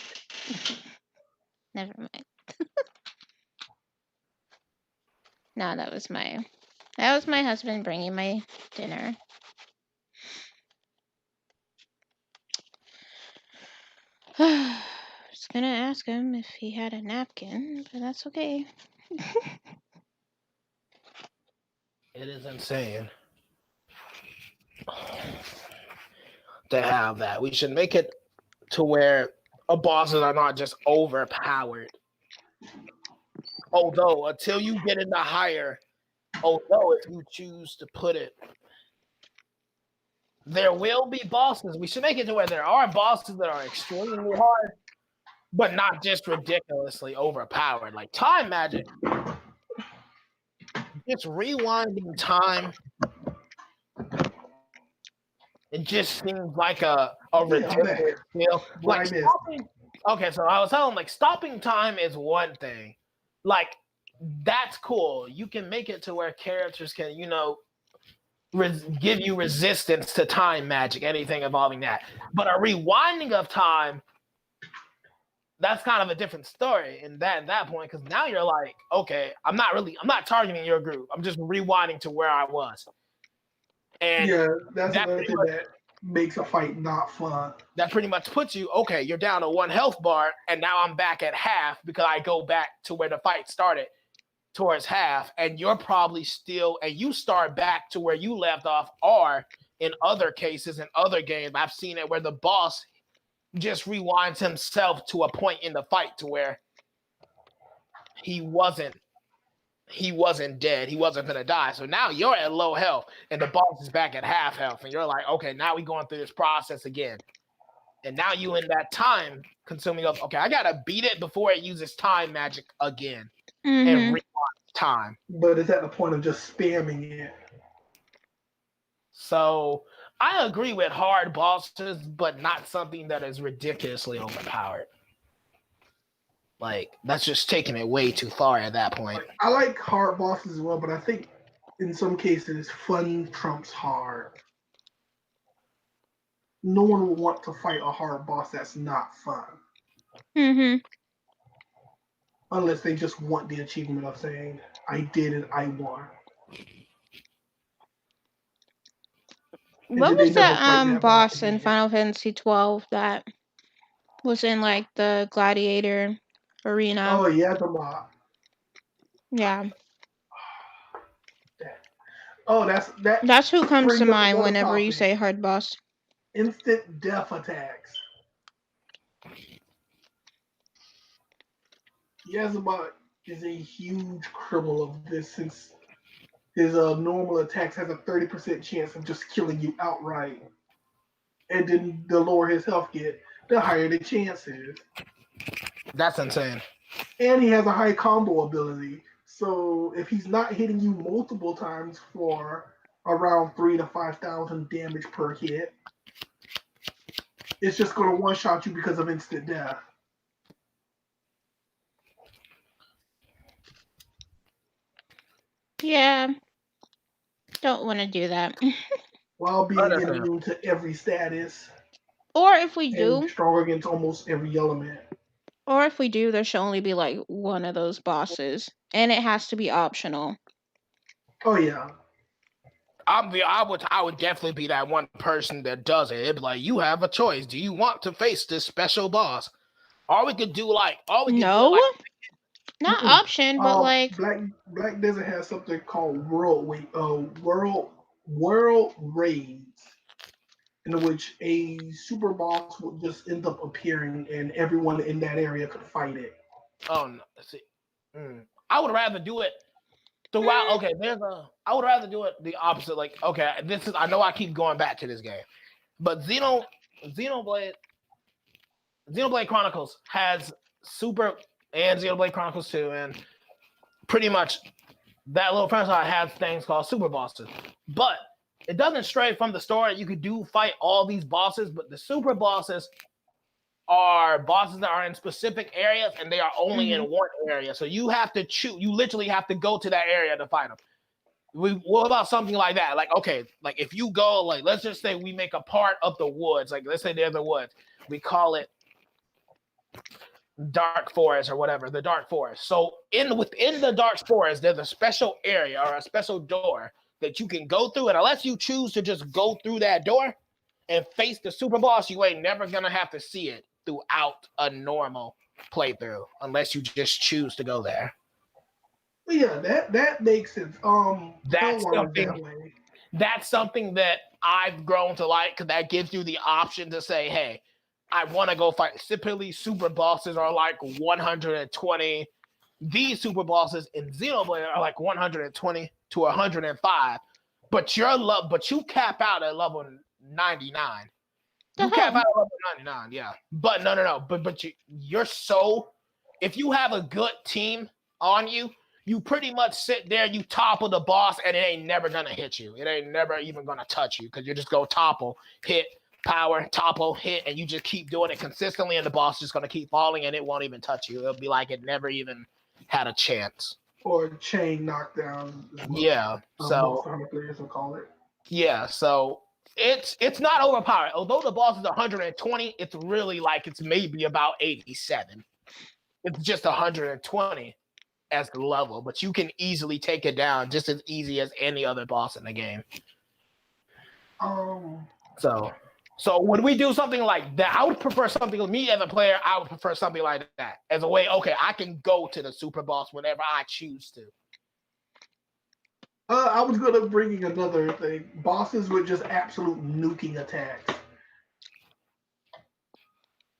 it. a never mind. No, that was my husband bringing my dinner. I was gonna ask him if he had a napkin, but that's okay. It is insane to have that. We should make it to where bosses are not just overpowered. Although, until you get into higher, although if you choose to put it, there will be bosses. We should make it to where there are bosses that are extremely hard, but not just ridiculously overpowered. Like time magic, just rewinding time. It just seems like a Yeah, I'm back. ridiculous deal. What Like I missed. stopping. Okay, so I was telling him like stopping time is one thing. Like that's cool. You can make it to where characters can, give you resistance to time magic, anything involving that. But a rewinding of time, that's kind of a different story in that point, because now you're like, okay, I'm not targeting your group. I'm just rewinding to where I was. And Yeah, that's that another pretty thing much that makes a fight not fun. that pretty much puts you, okay, you're down to one health bar, and now I'm back at half because I go back to where the fight started towards half, and you're probably still, and you start back to where you left off, or in other cases, in other games, I've seen it where the boss just rewinds himself to a point in the fight to where he wasn't dead. He wasn't gonna die. So now you're at low health and the boss is back at half health. And you're like, okay, now we're going through this process again. And now you in that time consuming of, okay, I gotta beat it before it uses time magic again and Mm-hmm. rewind time. But it's at the point of just spamming it. So I agree with hard bosses, but not something that is ridiculously overpowered. Like, that's just taking it way too far at that point. Like, I like hard bosses as well, but I think in some cases, fun trumps hard. No one will want to fight a hard boss that's not fun. Mm-hmm. Unless they just want the achievement of saying, I did it, I won. And What then they was never that fight that boss boss in again. Final Fantasy 12 that was in like the gladiator arena? Oh, yeah, the mob. Yeah. Oh, that That's who comes to brings up mind another whenever you topic. say hard boss. Instant death attacks. Yazuma is a huge criminal of this since his normal attacks has a 30% chance of just killing you outright. And then the lower his health get, the higher the chance is. That's insane. And he has a high combo ability. So if he's not hitting you multiple times for around 3 to 5,000 damage per hit, it's just going to one shot you because of instant death. Yeah. Don't want to do that. While being immune to every status. Or if we And do, strong against almost every element. or if we do, there should only be like one of those bosses, and it has to be optional. Oh yeah. I would definitely be that one person that does it. It'd be like, you have a choice. Do you want to face this special boss? Or we could do like, No, not option, but like Black Desert has something called World Raids, in which a super boss would just end up appearing and everyone in that area could fight it. Oh no! See, I would rather do it throughout. Okay, I would rather do it the opposite. Like, okay, I know I keep going back to this game, but Xenoblade Chronicles has Super and Xenoblade Chronicles 2, and pretty much that little franchise has things called super bosses. But it doesn't stray from the story. You could fight all these bosses, but the super bosses are bosses that are in specific areas, and they are only in one area. So you have to choose. You literally have to go to that area to fight them. What about something like that? Like, okay, like if you go, like, let's just say we make a part of the woods. Like, let's say there's the woods. We call it Dark Forest or whatever, the Dark Forest. So within the Dark Forest, there's a special area or a special door that you can go through. And unless you choose to just go through that door and face the super boss, you ain't never going to have to see it throughout a normal playthrough unless you just choose to go there. Yeah, that makes sense. That's something that I've grown to like, because that gives you the option to say, hey, I want to go fight. Typically, super bosses are like 120. These super bosses in Xenoblade are like 120 to 105. But you cap out at level 99. You cap out at level 99, yeah. But no. But you're so, if you have a good team on you, you pretty much sit there, you topple the boss, and it ain't never gonna hit you. It ain't never even gonna touch you, because you just go topple, hit, power, topple, hit, and you just keep doing it consistently, and the boss is just gonna keep falling, and it won't even touch you. It'll be like it never even had a chance. Or chain knockdown. Yeah. So players will call it. Yeah. So it's not overpowered. Although the boss is 120, it's really like it's maybe about 87. It's just 120 as the level, but you can easily take it down just as easy as any other boss in the game. So would we do something like that? I would prefer something, me as a player, I would prefer something like that. As a way, okay, I can go to the super boss whenever I choose to. I was going to bring in another thing. Bosses with just absolute nuking attacks.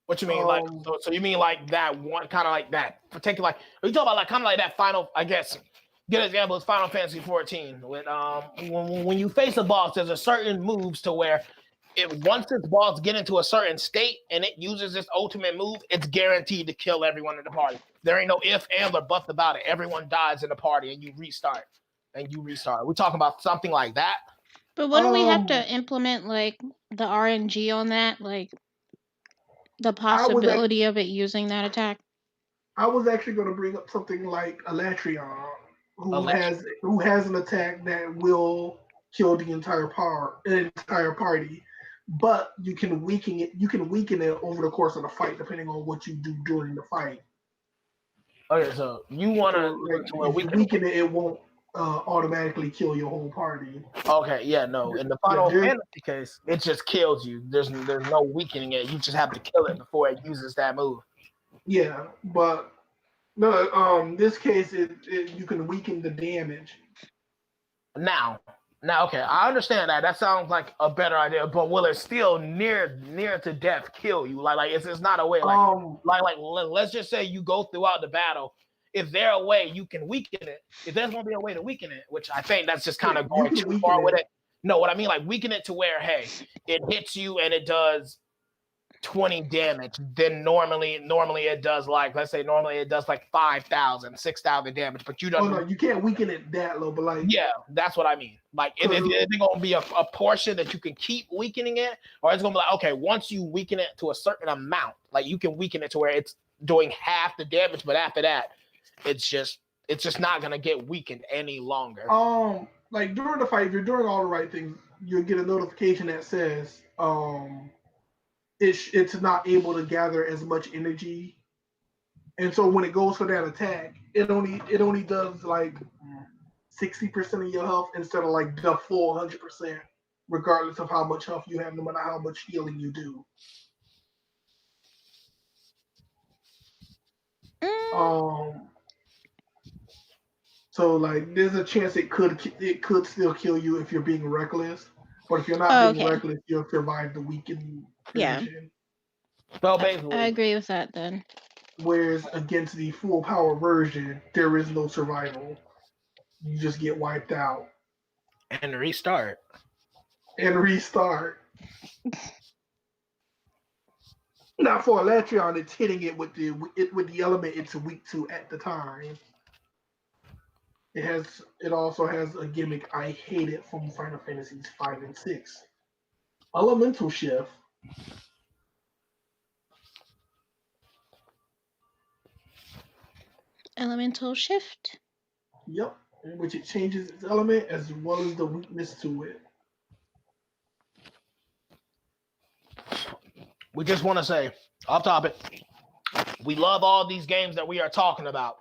What you mean? Like, so you mean like that one, kind of like that particular, like, are you talking about like kind of like that final, I guess, good example is Final Fantasy 14. When you face a boss, there's a certain moves to where once its balls get into a certain state and it uses its ultimate move, it's guaranteed to kill everyone in the party. There ain't no if, and, or buts about it. Everyone dies in the party, and you restart. We're talking about something like that. But wouldn't we have Um, to implement like the RNG on that, like the I was act- possibility of it using that attack? I was actually going to bring up something like Elatrion, Electric. who has an attack that will kill the entire party, but you can weaken it. You can weaken it over the course of the fight, depending on what you do during the fight. Okay, so you want So, to do like, it to where if we you can. weaken it, it won't automatically kill your whole party. Okay, yeah, no. In the Yeah, Final Fantasy case, it just kills you. There's no weakening it. You just have to kill it before it uses that move. yeah, but no. This case, you can weaken the damage. Now, okay, I understand that. That sounds like a better idea, but will it still near to death kill you? Like it's not a way. Um, Let's just say you go throughout the battle. If there a way you can weaken it, if there's gonna be a way to weaken it, which I think that's just yeah, kind of you going can too weaken far with it. it. No, what I mean, like weaken it to where, hey, it hits you and it does 20 damage, then normally it does like, let's say normally it does like 5,000, 6,000 damage, but you Oh no, don't. you can't weaken it that low. But like, Yeah, that's what I mean. Like if it's going to be a portion that you can keep weakening it, or it's going to be like, okay, once you weaken it to a certain amount, like you can weaken it to where it's doing half the damage, but after that it's just not going to get weakened any longer. like during the fight, if you're doing all the right things, you'll get a notification that says it's not able to gather as much energy, and so when it goes for that attack, it only does like 60% of your health instead of like the full 100%, regardless of how much health you have, no matter how much healing you do. Mm, Um, so like there's a chance it could still kill you if you're being reckless, but if you're not oh, being okay. reckless, you'll survive the weakened Yeah, version. So I basically, agree with that then. Whereas against the full power version, there is no survival. You just get wiped out and restart. and restart. Now for Electron, it's hitting it with the element it's weak to at the time. It also has a gimmick I hate it from Final Fantasies 5 and 6. Elemental shift. Elemental shift. Yep, in which it changes its element as well as the weakness to it. We just want to say off topic, we love all these games that we are talking about,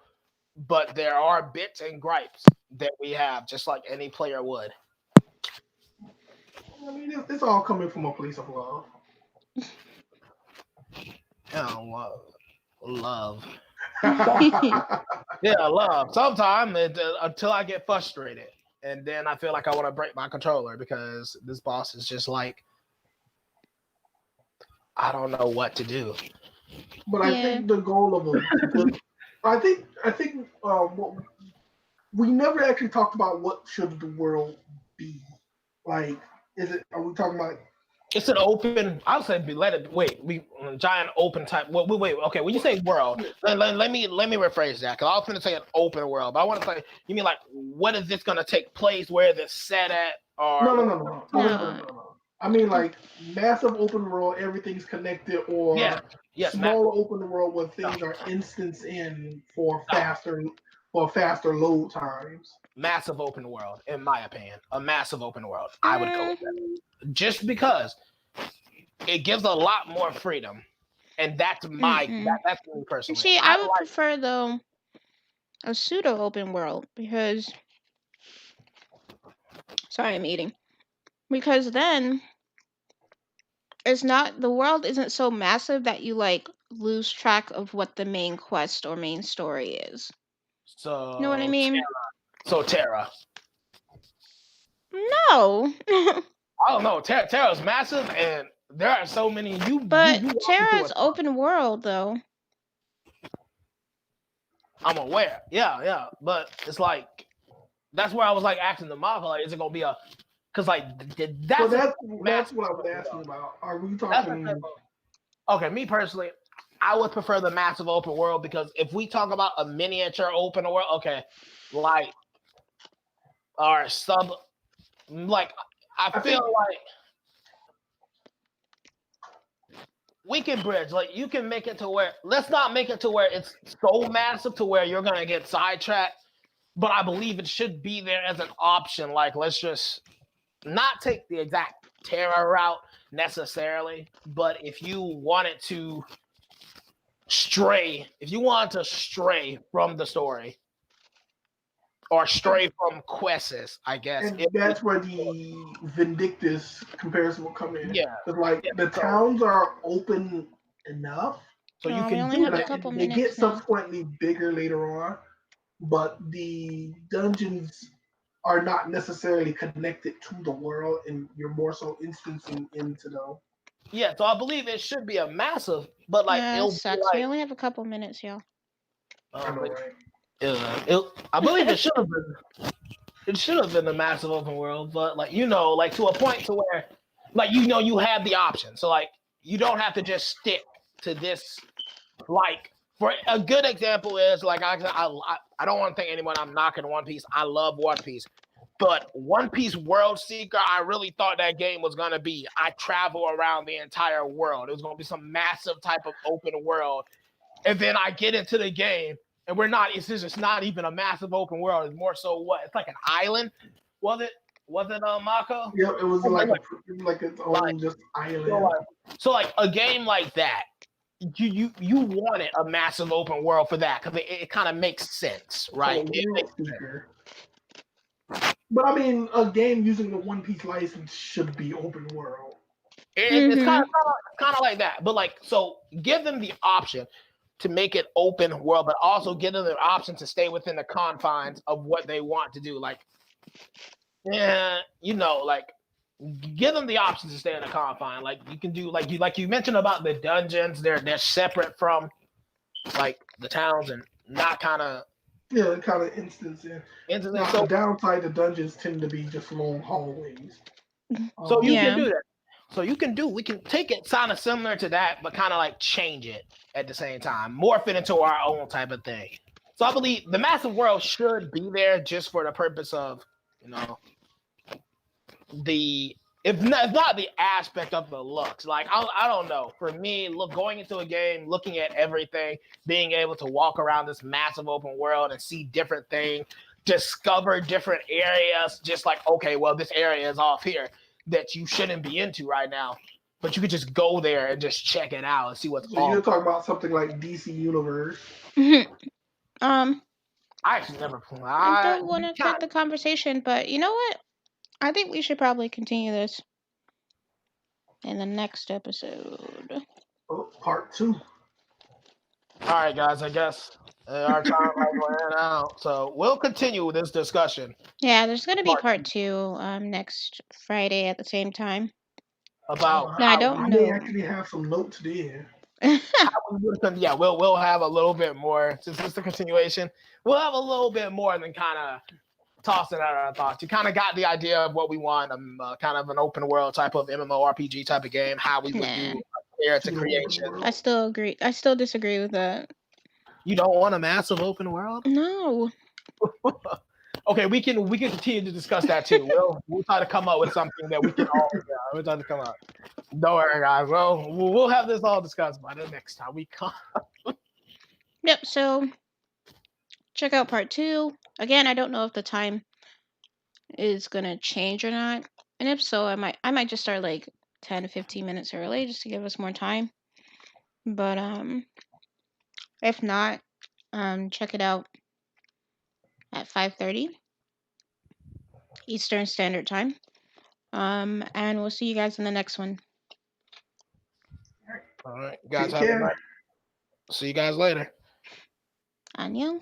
but there are bits and gripes that we have, just like any player would. I mean, it's all coming from a place of love. Love. Yeah. Yeah, love. Sometimes until I get frustrated, and then I feel like I want to break my controller because this boss is just like, I don't know what to do. But I think the goal of we never actually talked about what should the world be. Like, are we talking about? It's an open. I'll say let it. Wait, we giant open type. Wait. Okay, when you say world, let me rephrase that because I was going to say an open world, but I want to say you mean like what is this going to take place? Where is it set at? Or No. I mean like massive open world, everything's connected, or yes, smaller open world where things are instanced in for faster load times. Massive open world, in my opinion, a massive open world. I would go with that just because it gives a lot more freedom, and that's that's me personally. See, I would prefer though a pseudo open world because sorry, I'm eating. Because then it's not the world isn't so massive that you like lose track of what the main quest or main story is. You know what I So mean? Terra. No. I don't know. Terra's massive, and there are so many. But you Terra is open world though. I'm aware. Yeah. But it's like that's where I was like asking the mob, like, is it gonna be because like So that's a that's what I was massive asking world. about. Are we That's the talking? type of, okay, me personally, I would prefer the massive open world because if we talk about a miniature open world, okay, like or sub, like I I feel think like we can bridge. Like you can make it to where let's not make it to where it's so massive to where you're gonna get sidetracked. But I believe it should be there as an option. Like let's just not take the exact terror route necessarily, but if you wanted to if you want to stray from the story or stray from quests, I guess. and that's where the Vindictus comparison will come in. Yeah, Because like yeah. the So towns are open enough, you We can only do have a that. couple they get minutes now. subsequently bigger later on, but the dungeons are not necessarily connected to the world, and you're more so instancing into them. Yeah, so I believe it should be a massive, but like it'll be Sucks. We like only have a couple minutes, y'all. I know, but right? I believe it should have been a massive open world, but like like to a point to where like you have the option. So like you don't have to just stick to this. Like for a good example is like I don't want to think anyone I'm knocking One Piece. I love One Piece. But One Piece World Seeker, I really thought that game was gonna be. I travel around the entire world. It was gonna be some massive type of open world, and then I get into the game, and we're not. It's just not even a massive open world. It's more so what? It's like an island. Was it? Was it Mako? Yep, it was Like, like its like own just so island. like a game like that. You wanted a massive open world for that because it kind of makes sense, So right? World Seeker. But I mean, a game using the One Piece license should be open world. It's Mm-hmm. kind of like that. But like, so give them the option to make it open world, but also give them the option to stay within the confines of what they want to do. Like, yeah, like give them the option to stay in the confine. Like you can do like you mentioned about the dungeons. They're separate from like the towns and not kind of Yeah, kind of instance. Yeah. into Now, the so downside, the dungeons tend to be just long hallways. so you can Yeah. do that. So we can take it kind of similar to that, but kind of like change it at the same time, morph it into our own type of thing. So I believe the massive world should be there just for the purpose of, the if not the aspect of the looks. Like I don't know. For me, going into a game, looking at everything, being able to walk around this massive open world and see different things, discover different areas, just like okay, well this area is off here that you shouldn't be into right now. But you could just go there and just check it out and see what's So off. you're talking about something like DC Universe. um, I actually never I I don't want to cut the conversation, but you know what? I think we should probably continue this in the next episode. Oh, part 2. All right, guys. I guess our time ran out, so we'll continue this discussion Yeah, there's gonna be Part part 2 next Friday at the same time. about Now I how I don't may know. actually have some notes there. yeah, we'll have a little bit more since it's a continuation. We'll have a little bit more than kind of tossing out our thoughts. You kind of got the idea of what we want, kind of an open world type of MMORPG type of game, how we would do character creation. I still agree. I still disagree with that. You don't want a massive open world? No. Okay, we can continue to discuss that too. We'll try to come up with something that we can all. Yeah, we'll try to come up. Don't worry, guys. Well, we'll have this all discussed by the next time we come. Yep. So check out part 2. Again, I don't know if the time is gonna change or not, and if so, I might just start like 10 to 15 minutes early just to give us more time. But if not, check it out at 5:30 Eastern Standard Time. And we'll see you guys in the next one. All right, guys, Take have a care. night. See you guys later. Annyeong.